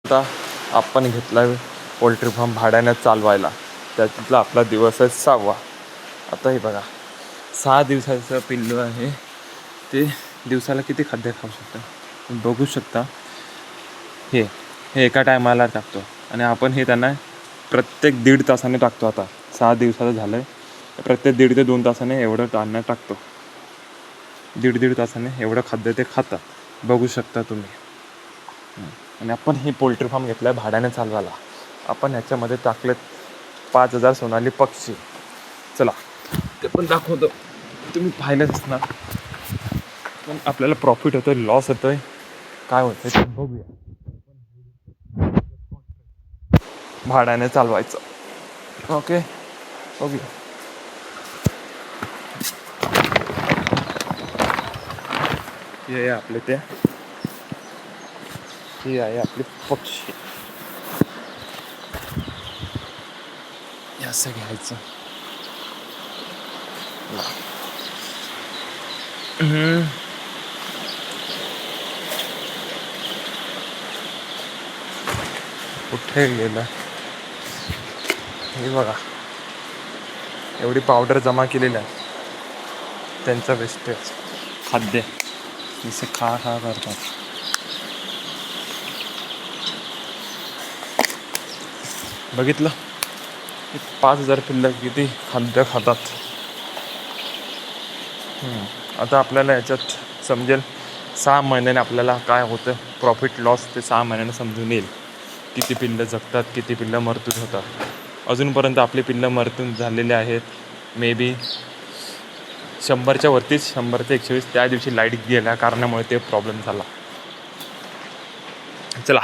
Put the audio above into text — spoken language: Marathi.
आता आपण घेतला पोल्ट्री फार्म भाड्याने चालवायला. त्यातला आपला दिवस आहे 6वा. आता हे बघा 6 दिवसाचं पिल्लू आहे. ते दिवसाला किती खाद्य खाऊ शकतं बघू शकता. हे एका टायमाला टाकतो आणि आपण हे त्यांना प्रत्येक 1.5 तासाने टाकतो. आता 6 दिवसाचं झालं आहे. प्रत्येक 1.5 ते 2 तासाने एवढं अन्न टाकतो. 1.5 तासाने एवढं खाद्य ते खातात, बघू शकता तुम्ही. आणि आपण हे पोल्ट्री फार्म घेतला आहे भाड्याने चालवायला. आपण ह्याच्यामध्ये टाकलेत 5,000 सोनाली पक्षी. चला ते पण दाखवतो, तुम्ही पाहिलंच असणार. पण आपल्याला प्रॉफिट होतोय, लॉस होतोय, काय होतंय ते बघूया. भाड्याने चालवायचं. ओके, बघूया. हे आपले ते ही आहे आपली पक्षी. असं घ्यायचं. कुठे गेलं हे बघा. एवढी पावडर जमा केलेली आहे. त्यांचं वेस्टेज खाद्य जसे खा करतात. बघितलं 5,000 पिल्लं किती खाद्य खातात. आता आपल्याला याच्यात समजेल 6 महिन्याने आपल्याला काय होतं, प्रॉफिट लॉस ते 6 महिन्याने समजून येईल. किती पिल्लं जगतात, किती पिल्लं मृत्यू होतात. अजूनपर्यंत आपली पिल्लं मृत्यू झालेले आहेत मे बी 100च्या वरतीच. 100 ते 120. त्या दिवशी लाईट गेल्या कारणामुळे ते प्रॉब्लेम झाला. चला.